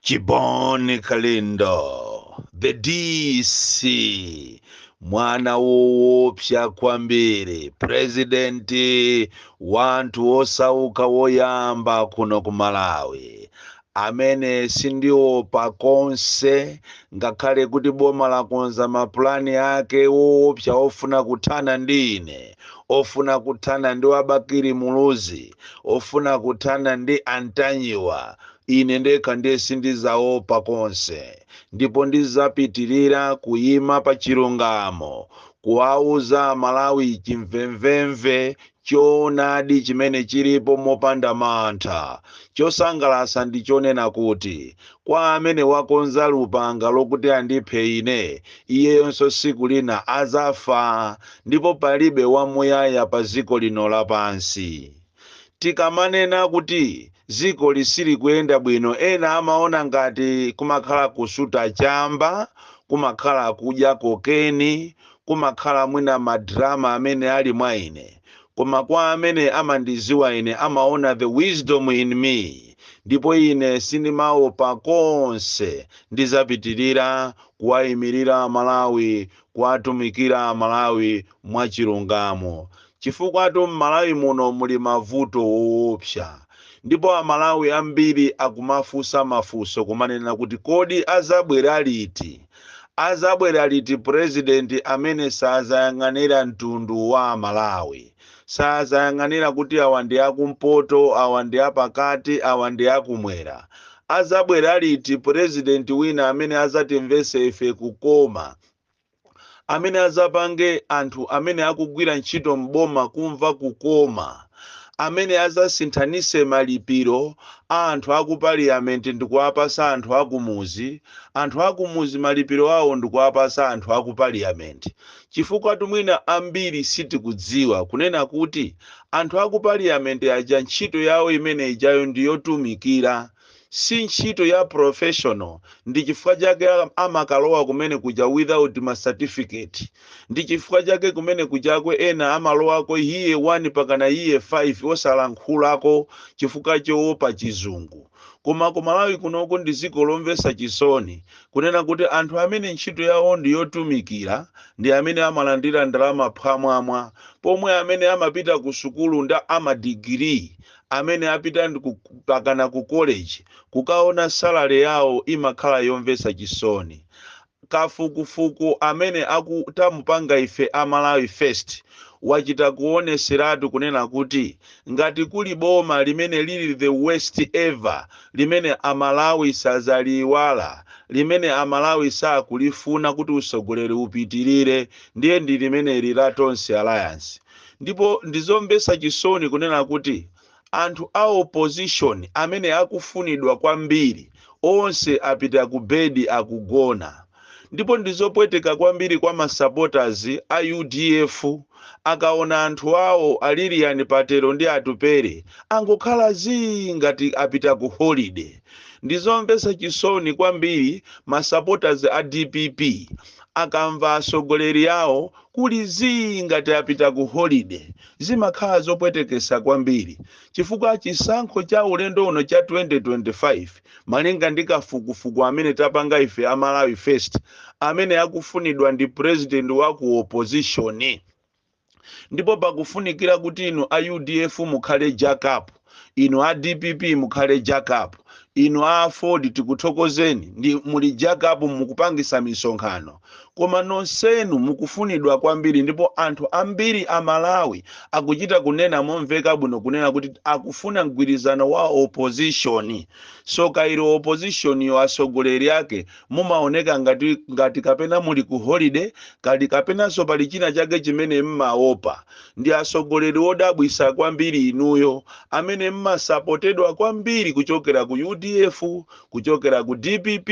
Chiboni Kalindo, the DC, mwana woopsa kwambiri, presidenti wanthu osauka woyamba kuno ku Malawi, amene sindiopa konse ngakhale kuti boma lakonza mapulani ake woopsa ofuna kuthana ndi ine, ofuna kuthana ndi Wabakiri Muluzi, ofuna kuthana ndi Antanyiwa. Ine ndekha ndiye sindizaopa konse, ndipo ndizapitirira kuyima pa chilungamo, kuwauza Malawi chimvemvemve choonadi chimene chilipo mopanda mantha. Chosangalatsa ndi chonena kuti kwa amene wakonza lupanga lokuti andiphe ine, iyeyonso tsiku lina azafa, ndipo palibe wamuyaya pa dziko lino lapansi. Tikamanena kuti dziko lisili kuyenda bwino, ena amaona ngati kumakhala kusuta chamba, kumakhala kudya kokeni, kumakhala mwina madrama amene ali mwa ine. Koma kwa amene amandiziwa ine amaona the wisdom in me, ndipo ine sindimaopa konse. Ndizapitirira kuwayimirira Malawi, kuwatumikira Malawi mwachilungamo, chifukwa Malawi muno muli mavuto woopsa. Ndipo Amalawi ambiri akumafunsa mafunso kumanena kuti kodi azabwera liti? Azabwera liti president amene sazayang'anira mtundu wa Amalawi, sazayang'anira kuti awa ndi akumpoto, awa ndi apakati, awa ndi akumwera? Azabwera liti president wina amene azatimvetse ife kukoma, amene azapange anthu amene akugwira ntchito mboma kumva kukoma, amene azasinthanise malipiro a anthu aku parliament ndikuwapasa anthu akumuzi, anthu akumuzi malipiro awo ndikuwapasa anthu aku parliament? Chifukwa mwina ambiri sitikudziwa kunena kuti anthu aku parliament aja ntchito yawo imene ijayo ndiyotumikira, si ntchito ya professional. Ndi chifukwa chake amakalowa kumene kuja without ma certificate. Ndi chifukwa chake kumene kujako ena amalowako iye 1 pakana iye 5 osalankhulako chifukwa choopa chizungu. Koma ku Malawi kunoko ndi dziko lomvetsa chisoni kunena kuti anthu amene ntchito yawo ndiyotumikira ndi amene amalandira ndalama phwamwamwa, pomwe amene amapita ku sukulu nda amadigiri, amene apita pakana ku college, kukaona salary yawo imakhala yomvetsa chisoni. Kafukufuku amene akutamupanga ife Amalawi First wachita kuoneseratu kunena kuti ngati kuli boma limene lili the worst ever, limene Amalawi sazaliwala, limene Amalawi sakulifuna kuti usogoleri upitirire, ndiye ndi limene la Tonse Alliance. Ndipo ndizomvetsa chisoni kunena kuti anthu a opposition amene akufunidwa kwambiri onse apita ku bedi akugona. Ndipo ndizopweteka kwambiri kwa masupporters a UDF akaona anthu awo Alilian Patelo ndi Atupere angokhala ngati apita ku holiday. Ndizomvetsa chisoni kwambiri masupporters a DPP akamva asogoleri yawo kuli ngati apita ku holiday. Zimakhala zopwetekesa kwambiri chifukwa chisankho cha ulendo uno cha 2025 malinga ndi kafukufuku amene tapanga ife Amalawi First, amene akufunidwa ndi president wa ku opposition. Ndipo pakufunikira kuti inu a UDF mukhale jack up, inu a DPP mukhale jack up, inu a Ford tikuthokozeni ndi muli jack up mukupangisa misonkhano. Koma nonsenu mukufunidwa kwambiri, ndipo anthu ambiri a Malawi akuchita kunena momveka bwino kunena kuti akufuna mgwirizano wa opposition. So kairo opposition yo asogoleri yake mumaoneka ngati kapena muli ku holiday, kali kapena so pali china chake chimene mmaopa. Ndi asogoleri odabwisa kwambiri inuyo amene mmasapotedwa kwambiri kuchokera ku UDF, kuchokera ku DPP,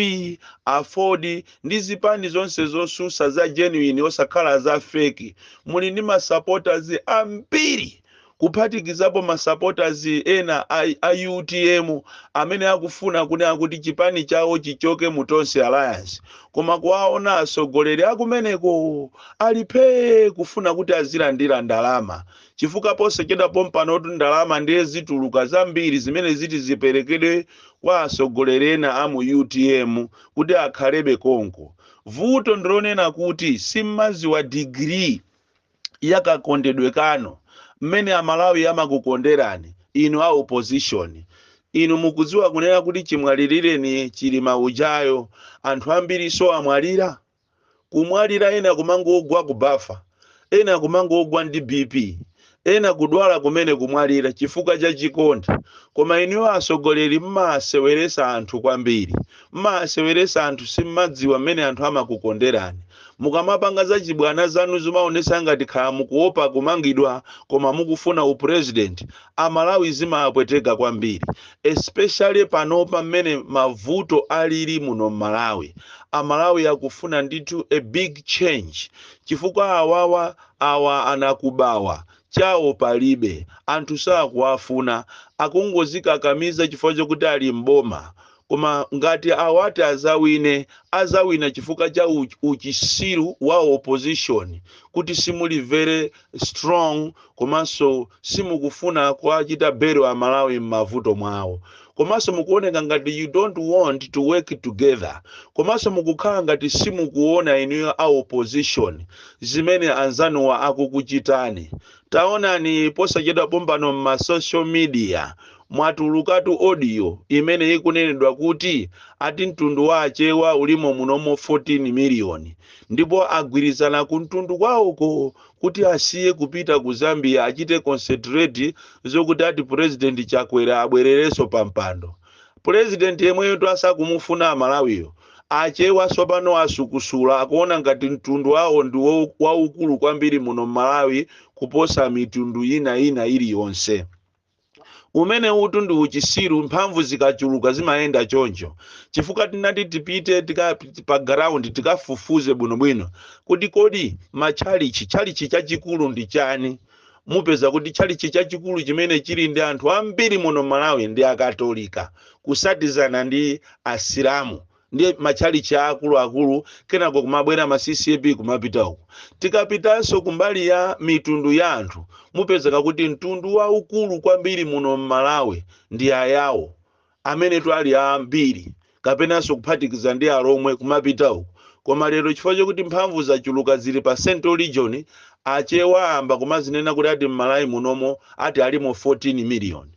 a Ford ndi zipani zonse zosusa za genuine osakhala za fake. Muli ndi ma supporters ambiri kuphatikizapo ma supporters ena a UTM amene akufuna kunena kuti chipani chawo chichoke mu Tonse Alliance, koma kuwaona atsogoleri akumeneko alipe kufuna kuti azilandira ndalama, chifukwa posachedwa pompano kuti ndalama ndiye zituluka zambiri zimene ziti ziperekedwe kwa atsogoleri ena a mu UTM kuti akhalebe konko. Vuto ndilonena kuti simmaziwa degree yakakondedwe kano mmene amalawi amakukonderani inu a opposition. Inu mukudziwa kunena kuti chimwalirireni chili maujayo, anthu ambiri so amwalira, kumwalira ena kumangogwa kubafa, ena kumangogwa ndi BP, ena kudwala kumene kumwalira chifukwa cha chikondi. Koma inuyo atsogoleri mmaseweresa anthu kwambiri, mmaseweresa anthu simmadziwa mmene anthu amakukonderani. Mukamapanga za chibwana zanu zimaonesa ngati khala mukuopa kumangidwa koma mukufuna upresident, amalawi zimapweteka kwambiri, especially panopa mmene mavuto alili muno Malawi. Amalawi akufuna ndithu a big change, chifukwa awa anakubawa chawo palibe, anthu sakuwafuna, akungozikakamiza chifukwa chokuti ali mboma. Koma ngati awati azawina chifukwa cha uchisiru wa opposition, kuti simuli very strong komanso simukufuna kuachita bero amalawi m'mavuto mwawo, komanso mukuoneka ngati you don't want to work together, komanso mukukhala ngati simukuona inuyo a opposition zimene anzanuwa akukuchitani. Taonani posachedwa pompano ma social media mwatulukatu audio imene ikunenedwa kuti ati mtundu wa achewa ulimo munomo 14 miliyoni, ndipo agwirizana ku mtundu kwawoko kuti asiye kupita ku Zambia achite concentrate zokuti ati president Chakwera abwerereso pampando. President yemweyo twasakumufuna amalawiyo, achewa sopano asukusula akuona ngati mtundu wawo ndi waukulu kwambiri muno Malawi kuposa mitundu ina iliyonse. Umene utu ndi uchisiru, mphamvu zikachuluka zimayenda choncho, chifukwa tinati tipite pa ground tikafufuze bwinobwino kuti kodi chalichi chachikulu ndi chani. Mupeza kuti chalichi chachikulu chimene chili ndi anthu ambiri muno Malawi ndi akatolika, kusatizana ndi asilamu, ndiye machalichi akulu kenako kumabwera ma CCP kumapita uko. Tikapitanso kumbali ya mitundu ya anthu, mupezeka kuti mtundu waukulu kwambiri muno Malawi ndi ayawo amene twali ambiri, kapenanso kuphatikiza ndi alomwe kumapita uko. Koma lero chifukwa chokuti mphamvu zachuluka zili pa Central Region, achewa amba kumazinena kuti ati Malawi munomo ati alimo 14 miliyoni.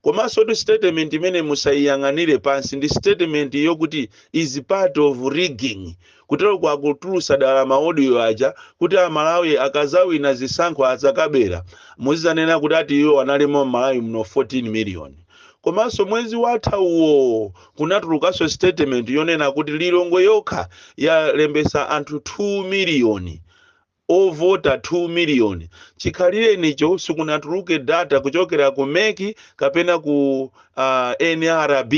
Komanso tu statement imene musayiyang'anire pansi ndi statement yokuti is part of rigging, kutero kwa kutulusa dala maaudio aja kuti amalawi akazawina zisankho azakabera muzanena kuti ati iwo analimo Malawi muno 14 miliyoni. Komanso mwezi watha uwo kunatulukaso statement yonena kuti Lilongwe yokha yalembesa anthu 2 miliyoni, ovota 2 miliyoni. Chikhalire nicho sikunatuluke data kuchokera ku MEC kapena ku NRB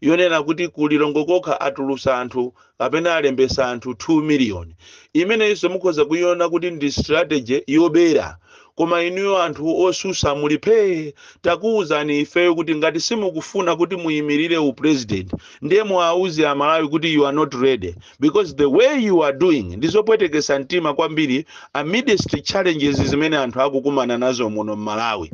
yonena kuti ku Lilongwe kokha atulusa anthu kapena alembesa anthu 2 miliyoni. Imene iso mukhoza kuiona kuti ndi strategy yobera. Koma inuyo anthu osusa mulipe, takuwuzani ifeyo kuti ngati simukufuna kuti muyimirire upresident, ndiye muawuze amalawi kuti you are not ready, because the way you are doing ndizopwetekesa mtima kwambiri amidst challenges zimene anthu akukumana nazo muno Malawi.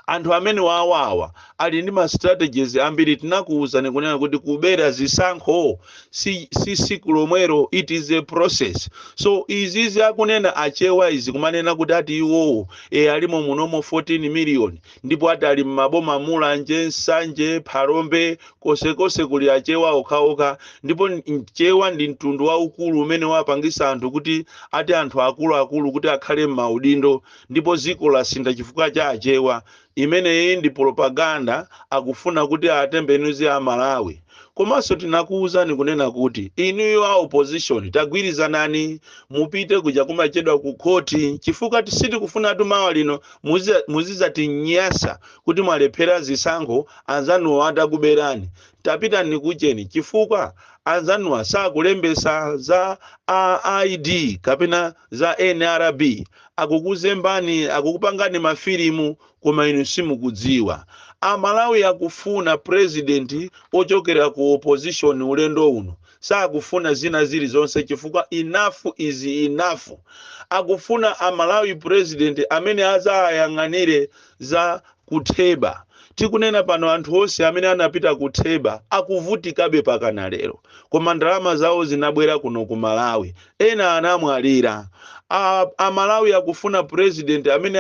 Anthu amene wawawa ali ndi ma strategies ambiri. Tinakuwuzani kunena kuti kubera zisankho si siku lomwero, it is a process. So izizi akunena achewa izi kumanena kuti ati iwo alimo munomo 14 miliyoni, ndipo ati ali maboma Mulanje, Nsanje, Phalombe, kose kuli achewa okhaokha, ndipo mchewa ndi mtundu waukulu umene wapangisa anthu kuti ati anthu akulu kuti akhale m'maudindo, ndipo ziko lasinda chifukwa cha achewa. Imene ndi propaganda akufuna kuti atembenuze amalawi. komanso tinakuwuzani kunena kuti inuyo a opposition tagwirizanani mupite kuja kumachedwa ku khoti chifukwa sitikufuna mawa lino muzizatinyasa kuti mwalephera zisankho anzanuwo atakuberani. Tapitani kucheni chifukwa anzanuwa sakulembesa za ID kapena za NRB, akukuzembani akukupangani mafilimu koma inu simukudziwa. Amalawi akufuna president ochokera ku opposition ulendo uno, sakufuna zina zili zonse chifukwa enough is enough. Akufuna Amalawi president amene azayang'anire za kutheba. Tikunena pano anthu onse amene anapita kutheba akuvutikabe pakana lero, koma ndalama zawo zinabwera kuno ku Malawi, ena anamwalira. Amalawi akufuna president amene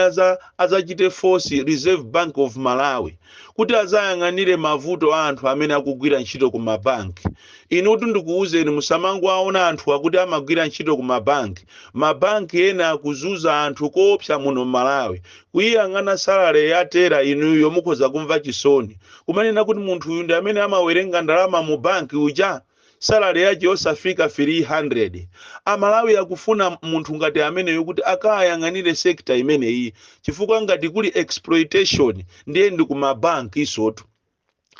azachite force Reserve Bank of Malawi kuti azayang'anire mavuto a anthu amene akugwira ntchito ku mabanki. Inu ndikuwuzeni musamango aona anthu akuti amagwira ntchito ku mabanki ena akuzuza anthu koopsa muno Malawi. Kuyang'ana salary yatera inuyo mukhoza kumva chisoni kumanena kuti munthu uyu ndi amene amawerenga ndalama mu banki uja salary yake osafika 300. Amalawi akufuna munthu ngati ameneyo kuti akayang'anire sector imene iyi chifukwa ngati kuli exploitation ndiye ndi ku mabanki isotu.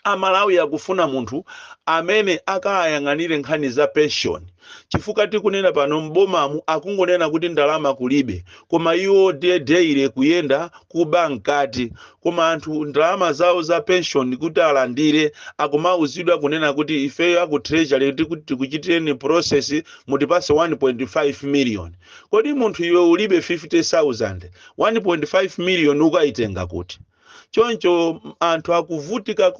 Amalawi akufuna munthu amene akayang'anire nkhani za pension chifukwa tikunena pano mbomamu akungonena kuti ndalama kulibe koma iwo deire kuyenda ku bankati koma anthu ndalama zawo za pension kuti alandire akumauzidwa kunena kuti ifeyo aku treasury tikuchitireni process mutipase 1.5 million. Kodi munthu iwe ulibe 50,000, 1.5 million ukaitenga kuti? Choncho anthu akuvutika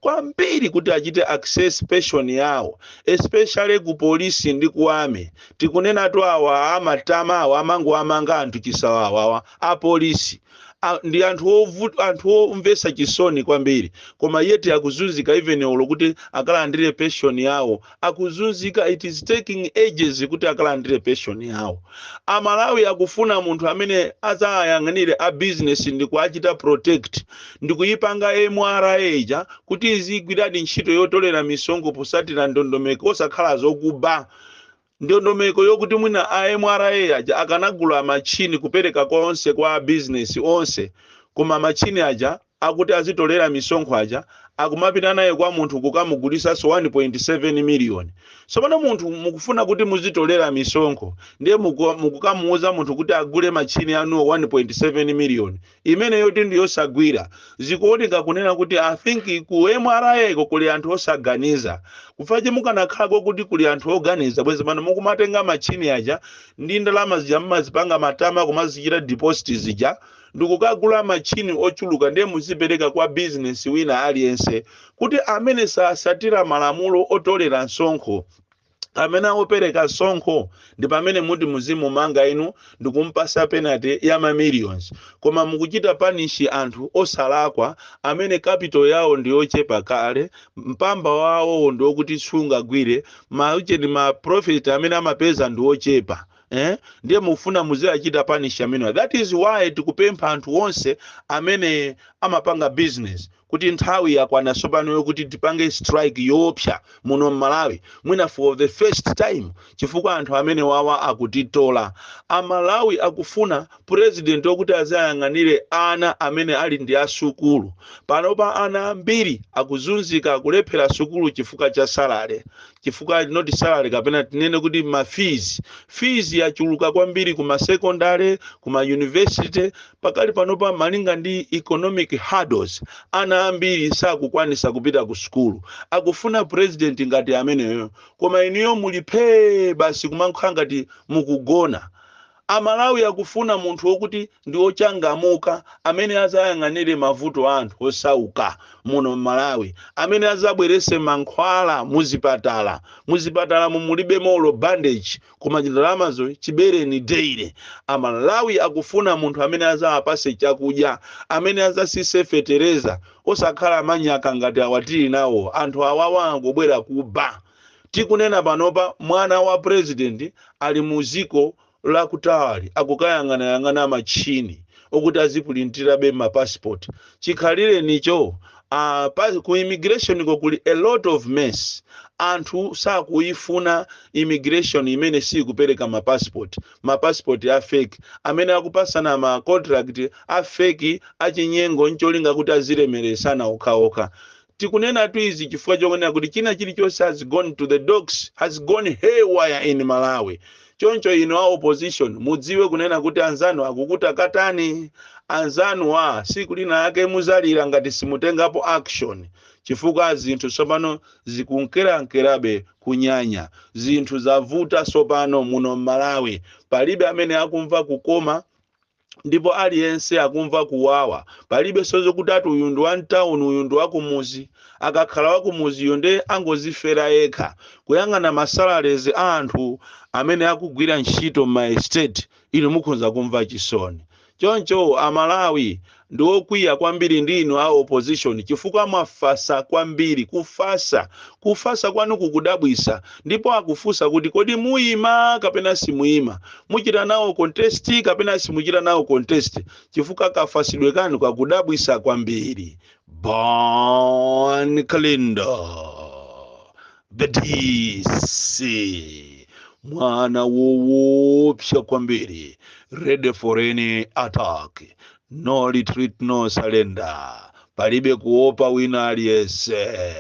kwambiri kuti achite access pension yawo, especially ku polisi ndi ku army. Tikunena tu awa amatama awa amango amanga anthu chisawawa a polisi. Ndi anthu omvesa chisoni kwambiri koma yeti akuzunzika even olo kuti akalandire pension yawo akuzunzika. It is taking ages kuti akalandire pension yawo. Amalawi akufuna munthu amene azayang'anire a business ndi kuachita protect ndi kuyipanga MRA eja kuti izigwiradi ntchito yotolera misongo posatira ndondomeko osakhala zokuba. Ndondomeko yokuti mwina MRA aja akanagula machini kupereka konse kwa business onse koma machini aja akuti azitolera misonkho aja akumapita naye kwa munthu kukamugulisa so 1.7 million. So pano munthu mukufuna kuti muzitolera misonkho ndiye mukukamuuza munthu kuti agule machini anuwo 1.7 million imene yoti ndiyosagwira. Zikuoneka kunena kuti I think ku MRA kuli anthu osaganiza kufaje mukanakhala kuti kuli anthu oganiza bwezi pano mukumatenga machini aja ndi ndalama zija mmazipanga matama kumazichita deposit zija ndikukagula machini ochuluka ndiye muzipereka kwa business wina aliyense kuti amene sasatira malamulo otolera msonkho amene opereka sonkho ndi pamene muti muzimu manga inu ndikumpasa penalty ya millions. Koma mukuchita punish anthu osalakwa amene capital yawo ndi ochepa kale, mpamba wawo ndi okuti sungagwire ma profit amene amapeza ndi ochepa. Ndiye mufuna muziachita punish amene. That is why tikupempha anthu onse amene amapanga business kuti nthawi yakwana sopano yokuti tipange strike yopsa muno Malawi mwina for the first time chifukwa anthu amene wawa akutitola. Amalawi akufuna president okuti azayang'anire ana amene ali ndi asukulu. Panopa ana ambiri akuzunzika kulephera sukulu chifukwa cha salary, chifukwa not salary kapena tinene kuti ma fees yachuluka kwambiri kuma secondary kuma university pakali panopa malinga ndi economic hurdles ana ambiri sakukwanisa kupita ku skulu. Akufuna president ngati ameneyo koma iniyo mulipe basi kumankhanga ngati mukugona. Amalawi akufuna munthu wokuti ndi ochangamuka amene azayang'anire mavuto anthu osauka muno Malawi, amene azabwerese mankhwala muzipatala mulibe molo bandage koma ndalamazo chibereni deire. Amalawi akufuna munthu amene azawapase chakudya, amene azasise fetereza osakhala manyaka ngati awatili nawo anthu awawa angobwera kuba. Tikunena panopa mwana wa president ali muziko la kutawali akukayang'ana machini okuti azipulintira be ma passport. Chikhalire nicho ku immigration kuli a lot of mess. Anthu sakuifuna immigration imene sikupereka mapassport a fake amene akupasana ma contract a fake achinyengo ncholinga kuti azilemeresana okhaokha. Tikunena tu izi chifukwa chokonena kuti china chilichonse has gone to the dogs, has gone haywire in Malawi. Choncho ino a opposition mudziwe kunena kuti anzanu akukuta katani, anzanu siku lina yake muzalira ngati simutengapo action, chifukwa zinthu sopano zikunkerankerabe kunyanya, zinthu zavuta sopano muno Malawi, palibe amene akumva kukoma ndipo aliyense akumva kuwawa, palibe sozo kutatu uyu ndi wa town uyu ndi wa kumuzi, akakhala wa kumuzi yonde angozifera yekha kuyang'ana masalaries a anthu amene akugwira ntchito ma estate, ino mukhoza kumva chisoni. Choncho Amalawi ndi okwiya kwambiri ndino a opposition chifukwa mwafasa kwambiri, kufasa kwanu kukudabwisa, ndipo akufusa kuti kodi muima kapena simuima, muchita nawo contest kapena simuchita nawo contest, chifukwa kafasidwe kanu kakudabwisa kwambiri. Bon Calendar the DC mwana woopsa kwambiri, ready for any attack, no retreat no surrender, palibe kuopa wina aliyese.